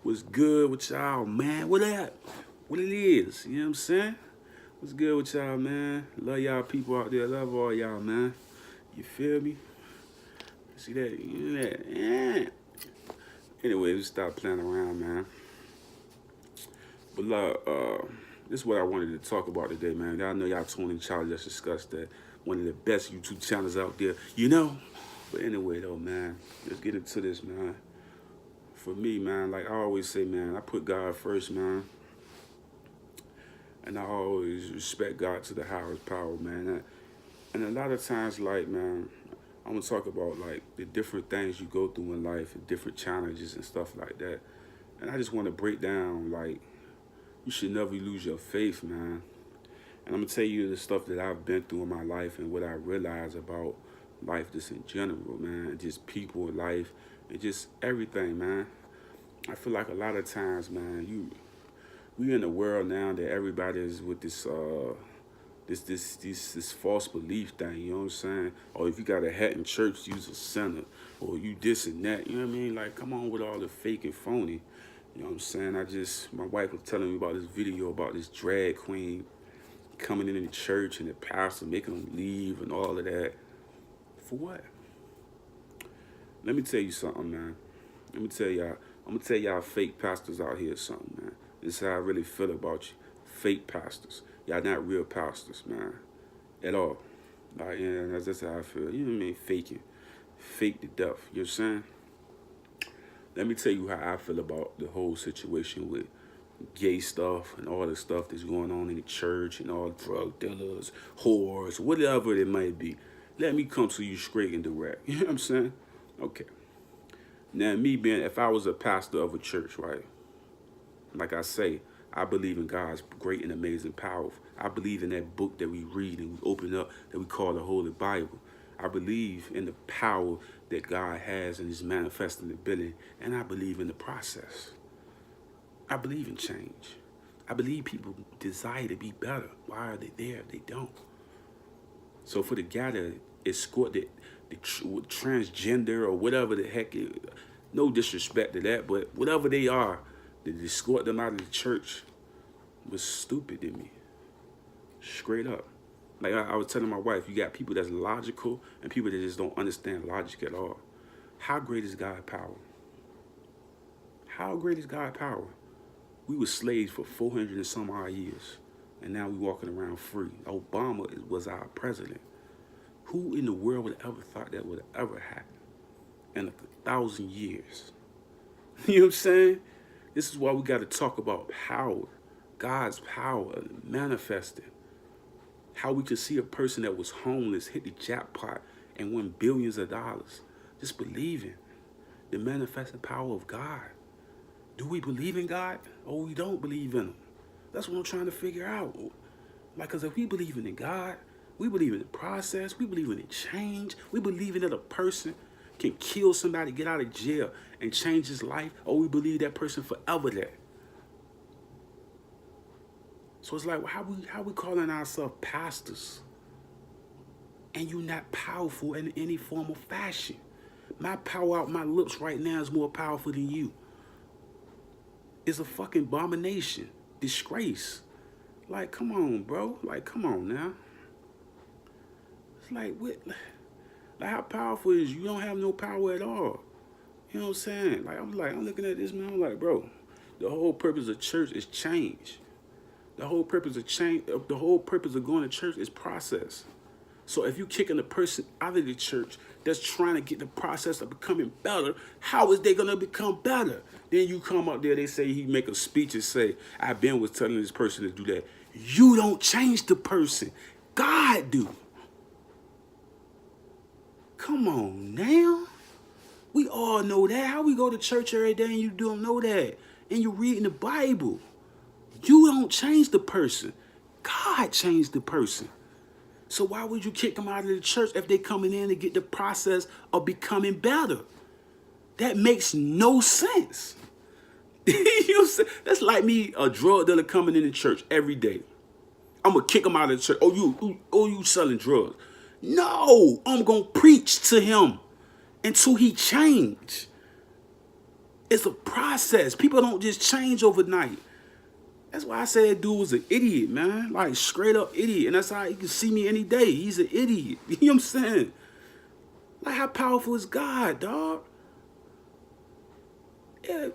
What's good with y'all, man? What that? What it is? You know what I'm saying? What's good with y'all, man? Love y'all people out there. Love all y'all, man. You feel me? See that? You know that? Yeah. Anyway, we stop playing around, man. But this is what I wanted to talk about today, man. Y'all know y'all tuning in. Charlie just discussed that. One of the best YouTube channels out there, you know? But anyway, though, man, let's get into this, man. For me, man, like I always say, man, I put God first, man. And I always respect God to the highest power, man. And a lot of times, like, man, I'm gonna talk about like the different things you go through in life and different challenges and stuff like that. And I just want to break down, like, you should never lose your faith, man. And I'm gonna tell you the stuff that I've been through in my life and what I realize about life just in general, man. Just people, life, and just everything, man. I feel like a lot of times, man, we in a world now that everybody is with this false belief thing, you know what I'm saying? Or if you got a hat in church, you's a sinner, or you this and that, you know what I mean? Like, come on with all the fake and phony, you know what I'm saying? My wife was telling me about this video about this drag queen coming in the church and the pastor making them leave and all of that. For what? Let me tell you something, man. I'm gonna tell y'all fake pastors out here something, man. This is how I really feel about you. Fake pastors. Y'all not real pastors, man. At all. Like, yeah, that's how I feel. You know what I mean? Faking. Fake to death. You know what I'm saying? Let me tell you how I feel about the whole situation with gay stuff and all the stuff that's going on in the church and all drug dealers, whores, whatever it might be. Let me come to you straight and direct. You know what I'm saying? Okay. Now, me being, if I was a pastor of a church, right? Like I say, I believe in God's great and amazing power. I believe in that book that we read and we open up that we call the Holy Bible. I believe in the power that God has in his manifesting ability, and I believe in the process. I believe in change. I believe people desire to be better. Why are they there if they don't? So for the guy that escort the transgender or whatever the heck, no disrespect to that, but whatever they are, that escort them out of the church was stupid to me. Straight up. Like I was telling my wife, you got people that's logical and people that just don't understand logic at all. How great is God's power? How great is God's power? We were slaves for 400 and some odd years, and now we walking around free. Obama was our president. Who in the world would ever thought that would ever happen in 1,000 years? You know what I'm saying? This is why we got to talk about power, God's power manifested. How we could see a person that was homeless hit the jackpot and win billions of dollars. Just believing the manifesting power of God. Do we believe in God or we don't believe in him? That's what I'm trying to figure out. Like, because if we believe in God, we believe in the process, we believe in the change, we believe in that a person can kill somebody, get out of jail, and change his life, or we believe that person forever there. So it's like, how we calling ourselves pastors, and you're not powerful in any form or fashion? My power out my lips right now is more powerful than you. It's a fucking abomination, disgrace. Like, come on, bro. Like, come on now. It's like, what? Like, how powerful is you? You don't have no power at all. You know what I'm saying? I'm looking at this, man. I'm like, bro, the whole purpose of church is change. The whole purpose of change, the whole purpose of going to church is process. So if you kicking a person out of the church that's trying to get the process of becoming better, how is they gonna become better? Then you come up there, they say he make a speech and say, was telling this person to do that. You don't change the person. God do. Come on now. We all know that. How we go to church every day and you don't know that? And you reading the Bible. You don't change the person. God changed the person. So why would you kick them out of the church if they coming in to get the process of becoming better? That makes no sense. You know, that's like me, a drug dealer coming in the church every day. I'm gonna kick him out of the church. Oh, you selling drugs? No, I'm gonna preach to him until he change. It's a process. People don't just change overnight. That's why I said that dude was an idiot, man. Like, straight up idiot. And that's how you can see me any day. He's an idiot. You know what I'm saying? Like, how powerful is God, dog? Yeah.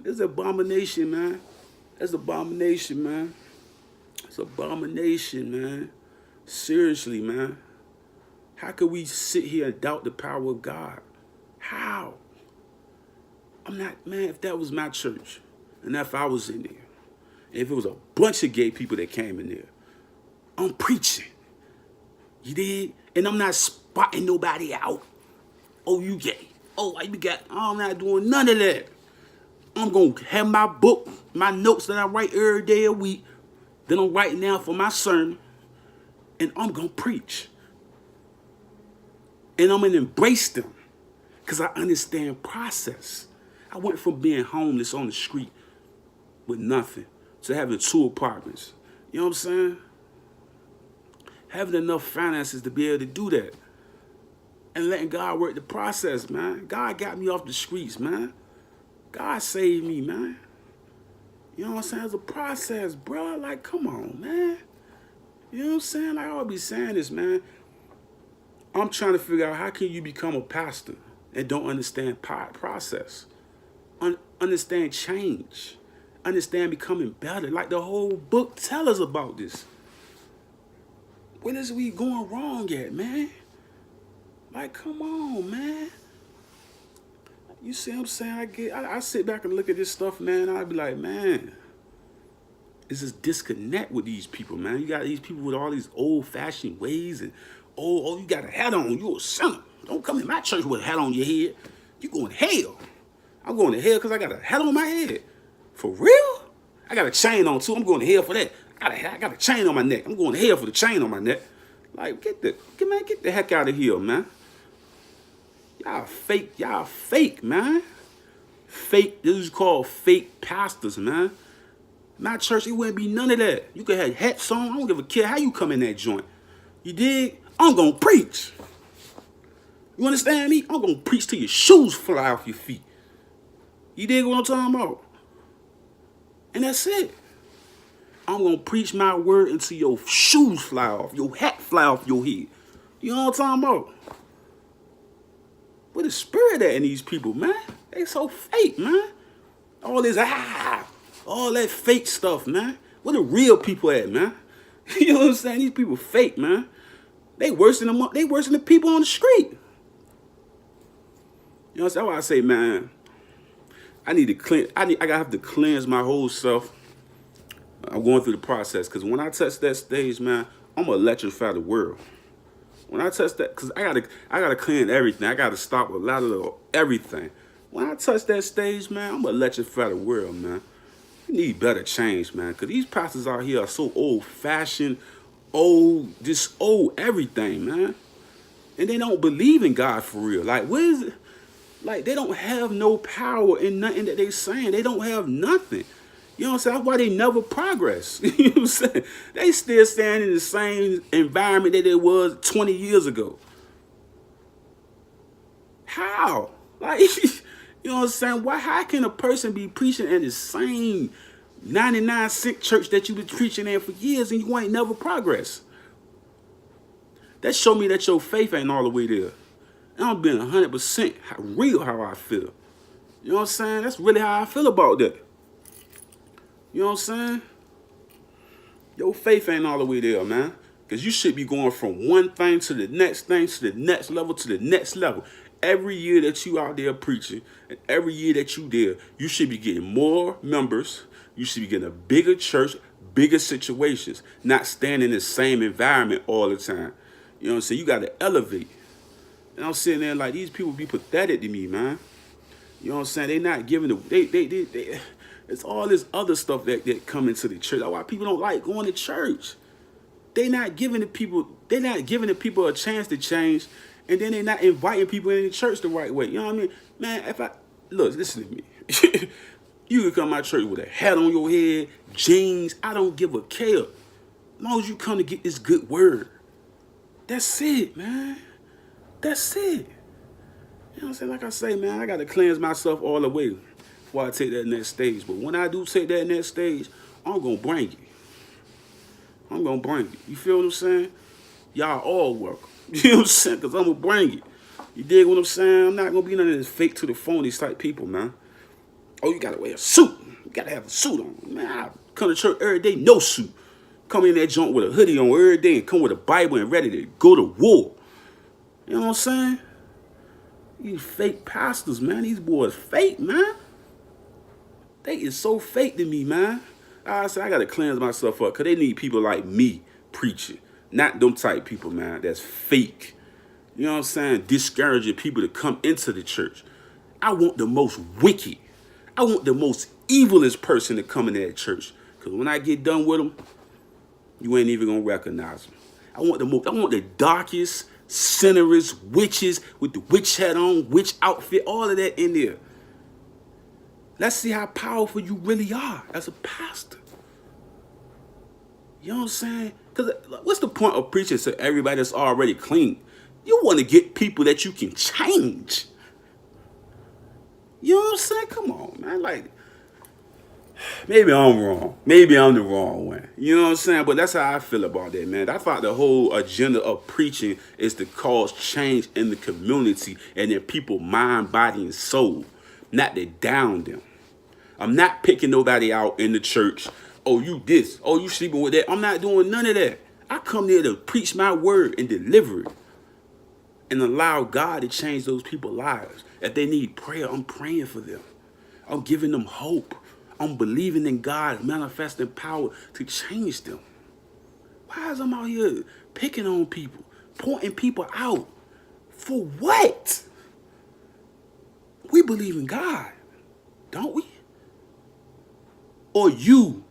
It's an abomination, man. That's abomination, man. It's abomination, man. Seriously, man. How could we sit here and doubt the power of God? How? I'm not, man, if that was my church, and if I was in there, if it was a bunch of gay people that came in there, I'm preaching. You did? And I'm not spotting nobody out. Oh, you gay. Oh, why you got, I'm not doing none of that. I'm going to have my book, my notes that I write every day a week. Then I'm writing down for my sermon. And I'm going to preach. And I'm going to embrace them. Because I understand process. I went from being homeless on the street with nothing to having 2 apartments. You know what I'm saying? Having enough finances to be able to do that. And letting God work the process, man. God got me off the streets, man. God saved me, man. You know what I'm saying? It's a process, bro. Like, come on, man. You know what I'm saying? Like, I'll be saying this, man. I'm trying to figure out how can you become a pastor and don't understand process. Understand change. Understand becoming better. Like, the whole book tell us about this. Where is we going wrong at, man? Like, come on, man. You see what I'm saying? I sit back and look at this stuff, man. I'd be like, man, it's this disconnect with these people, man. You got these people with all these old-fashioned ways and, oh, you got a hat on. You a sinner. Don't come in my church with a hat on your head. You going to hell. I'm going to hell because I got a hat on my head. For real? I got a chain on, too. I'm going to hell for that. I got a chain on my neck. I'm going to hell for the chain on my neck. Like, get the heck out of here, man. Y'all fake, man. Fake, this is called fake pastors, man. My church, it wouldn't be none of that. You could have hats on. I don't give a care how you come in that joint. You dig? I'm going to preach. You understand me? I'm going to preach till your shoes fly off your feet. You dig what I'm talking about? And that's it. I'm going to preach my word until your shoes fly off, your hat fly off your head. You know what I'm talking about? Where the spirit at in these people, man? They so fake, man. All this, all that fake stuff, man. Where the real people at, man? You know what I'm saying? These people fake, man. They worse than the people on the street. You know what I'm saying? That's why I say, man, I need to cleanse. I have to cleanse my whole self. I'm going through the process because when I touch that stage, man, I'm gonna electrify the world. When I touch that, because I gotta clean everything. I gotta stop a lot of everything. When I touch that stage, man, I'm gonna electrify the world, man. We need better change, man, because these pastors out here are so old-fashioned, just old everything, man. And they don't believe in God for real. Like, what is it? Like, they don't have no power in nothing that they saying. They don't have nothing. You know what I'm saying? That's why they never progress. You know what I'm saying? They still stand in the same environment that they was 20 years ago. How? Like, you know what I'm saying? How can a person be preaching in the same 99-cent church that you been preaching in for years and you ain't never progress? That show me that your faith ain't all the way there. And I'm being 100% real how I feel. You know what I'm saying? That's really how I feel about that. You know what I'm saying? Your faith ain't all the way there, man. Because you should be going from one thing to the next thing, to the next level, to the next level. Every year that you out there preaching, and every year that you there, you should be getting more members. You should be getting a bigger church, bigger situations, not staying in the same environment all the time. You know what I'm saying? You got to elevate. And I'm sitting there like, these people be pathetic to me, man. You know what I'm saying? They not giving the, it's all this other stuff that come into the church. That's why people don't like going to church. They're not giving the people a chance to change, and then they're not inviting people into the church the right way. You know what I mean? Man, look, listen to me. You can come to my church with a hat on your head, jeans. I don't give a care. As long as you come to get this good word. That's it, man. That's it. You know You know what I'm saying? Like I say, man, I got to cleanse myself all the way before I take that next stage. But when I do take that next stage, I'm going to bring it. I'm going to bring it. You feel what I'm saying? Y'all all welcome. You know what I'm saying? Because I'm going to bring it. You dig what I'm saying? I'm not going to be none of this fake to the phony type people, man. Oh, you got to wear a suit. You got to have a suit on. Man, I come to church every day, no suit. Come in that joint with a hoodie on every day and come with a Bible and ready to go to war. You know what I'm saying? These fake pastors, man. These boys fake, man. They is so fake to me, man. I say I got to cleanse myself up because they need people like me preaching. Not them type people, man. That's fake. You know what I'm saying? Discouraging people to come into the church. I want the most wicked. I want the most evilest person to come into that church. Because when I get done with them, you ain't even going to recognize them. I want the darkest, sinnerest witches with the witch hat on, witch outfit, all of that in there. Let's see how powerful you really are as a pastor. You know what I'm saying? Because what's the point of preaching to everybody that's already clean? You want to get people that you can change. You know what I'm saying? Come on, man. Like, maybe I'm wrong. Maybe I'm the wrong one. You know what I'm saying? But that's how I feel about that, man. I thought the whole agenda of preaching is to cause change in the community and in people's mind, body, and soul, not to down them. I'm not picking nobody out in the church. Oh, you this. Oh, you sleeping with that. I'm not doing none of that. I come there to preach my word and deliver it and allow God to change those people's lives. If they need prayer, I'm praying for them. I'm giving them hope. I'm believing in God, manifesting power to change them. Why is I'm out here picking on people, pointing people out? For what? We believe in God, don't we? Or you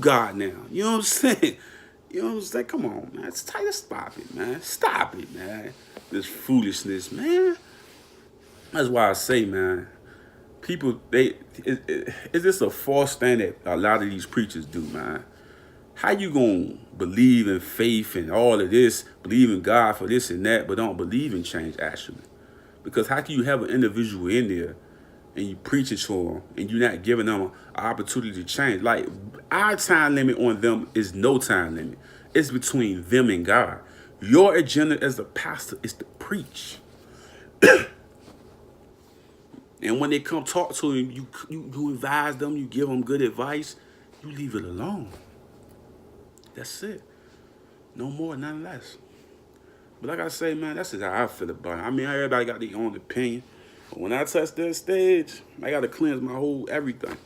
God now. You know what I'm saying? You know what I'm saying? Come on, man. It's tight. Stop it, man. Stop it, man. This foolishness, man. That's why I say, man, people, it's just a false thing that a lot of these preachers do, man. How you gonna believe in faith and all of this, believe in God for this and that, but don't believe in change actually? Because how can you have an individual in there and you preach it to them and you're not giving them an opportunity to change? Like, our time limit on them is no time limit. It's between them and God. Your agenda as a pastor is to preach. And when they come talk to you, you advise them, you give them good advice, you leave it alone. That's it. No more, none less. But like I say, man, that's just how I feel about it. I mean, everybody got their own opinion. But when I touch that stage, I got to cleanse my whole everything.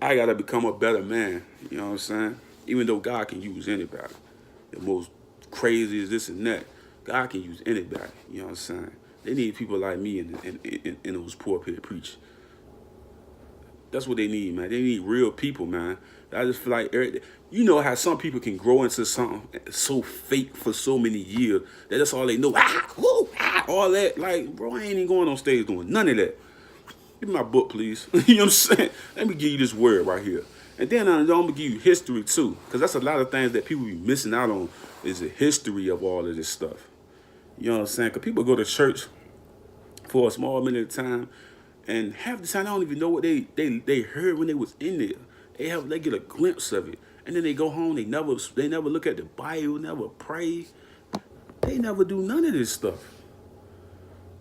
I got to become a better man. You know what I'm saying? Even though God can use anybody. The most crazy is this and that. God can use anybody. You know what I'm saying? They need people like me in those pulpit preach. That's what they need, man. They need real people, man. I just feel like, you know how some people can grow into something so fake for so many years that that's all they know. All that. Like, bro, I ain't even going on stage doing none of that. Give me my book, please. You know what I'm saying? Let me give you this word right here. And then I'm going to give you history, too. Because that's a lot of things that people be missing out on is the history of all of this stuff. You know what I'm saying? Because people go to church for a small minute of time, and half the time I don't even know what they heard when they was in there. They get a glimpse of it, and then they go home. They never look at the Bible, never pray. They never do none of this stuff.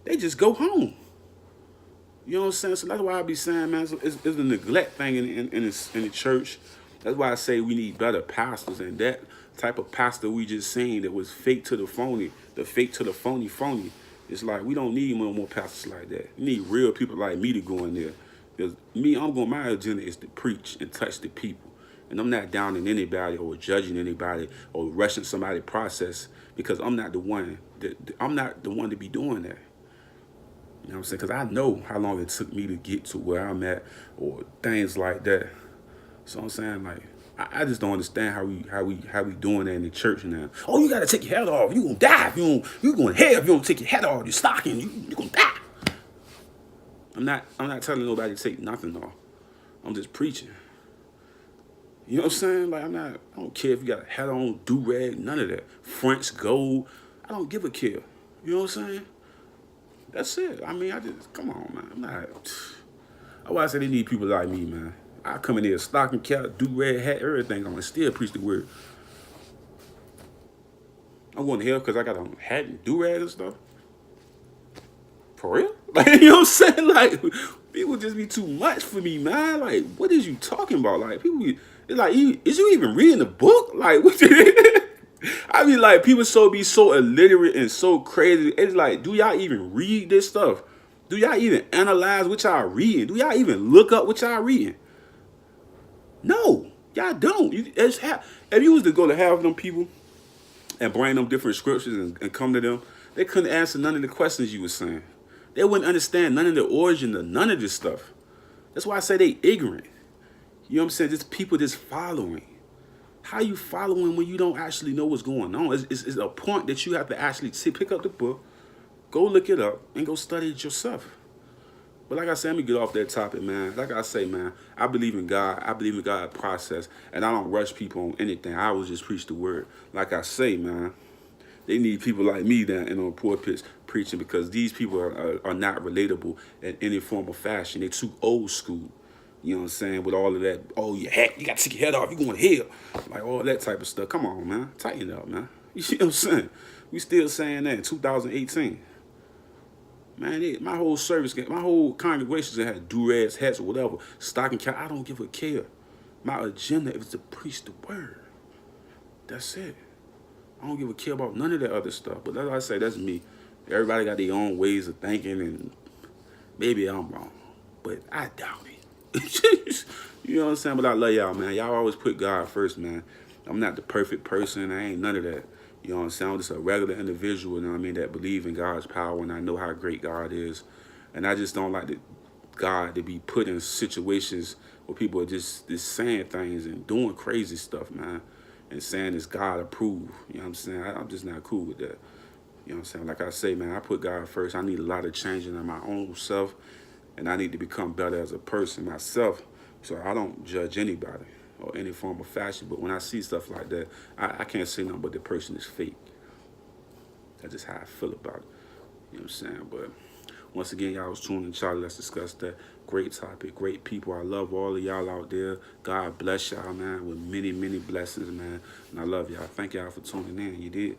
They just go home. You know what I'm saying? So that's why I be saying, man, it's a neglect thing in the church. That's why I say we need better pastors, and that type of pastor we just seen that was fake to the phony, the fake to the phony. It's like we don't need more pastors like that. We need real people like me to go in there. Because my agenda is to preach and touch the people. And I'm not downing anybody or judging anybody or rushing somebody's process because I'm not the one to be doing that. You know what I'm saying? Because I know how long it took me to get to where I'm at or things like that. So I'm saying, like, I just don't understand how we doing that in the church now. Oh, you gotta take your head off. You gonna die. You gonna hell if you don't take your head off. You're stocking. You gonna die. I'm not telling nobody to take nothing off. I'm just preaching. You know what I'm saying? Like, I don't care if you got a hat on, do-rag, none of that. French gold. I don't give a care. You know what I'm saying? That's it. I mean, I just, come on, man. I'm not, that's why I say they need people like me, man. I come in there, stocking cap, do-rag hat, everything on, and still preach the word. I'm going to hell because I got a hat and do-rag and stuff. For real? Like, you know what I'm saying? Like, people just be too much for me, man. Like, what is you talking about? Like, people be, it's like, is you even reading the book? Like, what I mean, like, people be so illiterate and so crazy. It's like, do y'all even read this stuff? Do y'all even analyze what y'all reading? Do y'all even look up what y'all reading? No, y'all don't. If you was to go to half of them people and bring them different scriptures and come to them, they couldn't answer none of the questions you were saying. They wouldn't understand none of the origin of none of this stuff. That's why I say they ignorant. You know what I'm saying? Just people just following. How you following when you don't actually know what's going on? It's a point that you have to actually pick up the book, go look it up, and go study it yourself. But like I said, let me get off that topic, man. Like I say, man, I believe in God. I believe in God's process, and I don't rush people on anything. I always just preach the word. Like I say, man, they need people like me down in on pulpits preaching because these people are not relatable in any form or fashion. They're too old school. You know what I'm saying? With all of that, oh, your hat, you got to take your head off, you going to hell. Like all that type of stuff. Come on, man. Tighten up, man. You see what I'm saying? We still saying that in 2018. Man, my whole service, my whole congregation had do-rags, hats, or whatever, stocking cap. I don't give a care. My agenda is to preach the word. That's it. I don't give a care about none of that other stuff. But that's what I say, that's me. Everybody got their own ways of thinking, and maybe I'm wrong. But I doubt it. You know what I'm saying? But I love y'all, man. Y'all always put God first, man. I'm not the perfect person. I ain't none of that. You know what I'm saying? I'm just a regular individual, you know what I mean, that believe in God's power, and I know how great God is. And I just don't like God to be put in situations where people are just saying things and doing crazy stuff, man, and saying it's God approved. You know what I'm saying? I'm just not cool with that. You know what I'm saying? Like I say, man, I put God first. I need a lot of changing in my own self, and I need to become better as a person myself, so I don't judge anybody or any form of fashion. But when I see stuff like that, I can't say nothing but the person is fake. That's just how I feel about it. You know what I'm saying? But once again, y'all was tuning in, Charlie. Let's discuss that. Great topic, great people. I love all of y'all out there. God bless y'all, man, with many, many blessings, man. And I love y'all. Thank y'all for tuning in. You did.